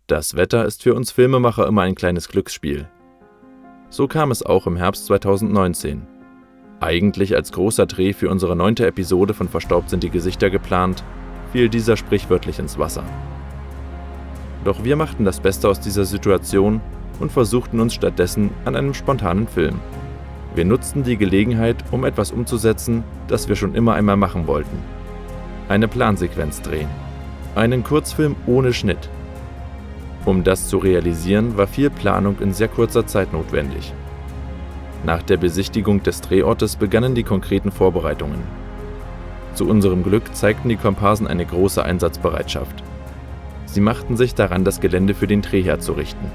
Das Wetter ist für uns Filmemacher immer ein kleines Glücksspiel. So kam es auch im Herbst 2019. Eigentlich als großer Dreh für unsere 9. Episode von Verstaubt sind die Gesichter geplant, fiel dieser sprichwörtlich ins Wasser. Doch wir machten das Beste aus dieser Situation und versuchten uns stattdessen an einem spontanen Film. Wir nutzten die Gelegenheit, um etwas umzusetzen, das wir schon immer einmal machen wollten. Eine Plansequenz drehen. Einen Kurzfilm ohne Schnitt. Um das zu realisieren, war viel Planung in sehr kurzer Zeit notwendig. Nach der Besichtigung des Drehortes begannen die konkreten Vorbereitungen. Zu unserem Glück zeigten die Komparsen eine große Einsatzbereitschaft. Sie machten sich daran, das Gelände für den Dreh herzurichten.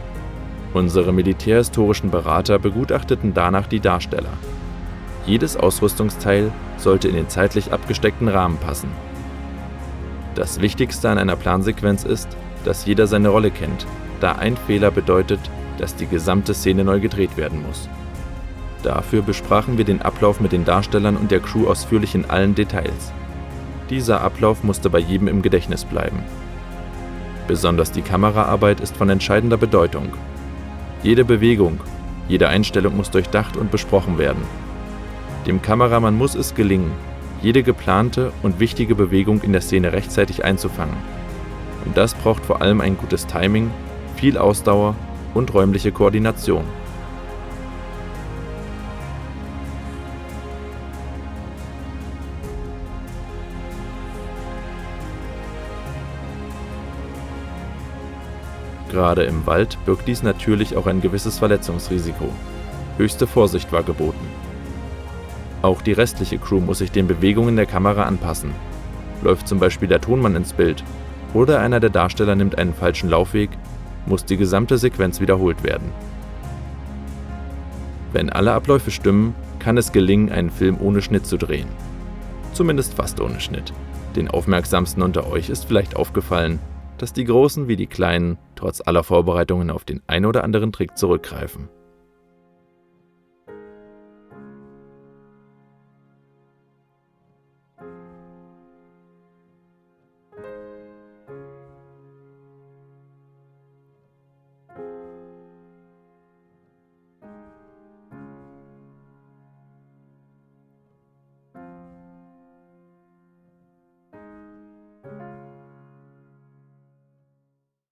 Unsere militärhistorischen Berater begutachteten danach die Darsteller. Jedes Ausrüstungsteil sollte in den zeitlich abgesteckten Rahmen passen. Das Wichtigste an einer Plansequenz ist, dass jeder seine Rolle kennt, da ein Fehler bedeutet, dass die gesamte Szene neu gedreht werden muss. Dafür besprachen wir den Ablauf mit den Darstellern und der Crew ausführlich in allen Details. Dieser Ablauf musste bei jedem im Gedächtnis bleiben. Besonders die Kameraarbeit ist von entscheidender Bedeutung. Jede Bewegung, jede Einstellung muss durchdacht und besprochen werden. Dem Kameramann muss es gelingen, jede geplante und wichtige Bewegung in der Szene rechtzeitig einzufangen. Und das braucht vor allem ein gutes Timing, viel Ausdauer und räumliche Koordination. Gerade im Wald birgt dies natürlich auch ein gewisses Verletzungsrisiko. Höchste Vorsicht war geboten. Auch die restliche Crew muss sich den Bewegungen der Kamera anpassen. Läuft zum Beispiel der Tonmann ins Bild oder einer der Darsteller nimmt einen falschen Laufweg, muss die gesamte Sequenz wiederholt werden. Wenn alle Abläufe stimmen, kann es gelingen, einen Film ohne Schnitt zu drehen. Zumindest fast ohne Schnitt. Den Aufmerksamsten unter euch ist vielleicht aufgefallen, dass die Großen wie die Kleinen trotz aller Vorbereitungen auf den ein oder anderen Trick zurückgreifen.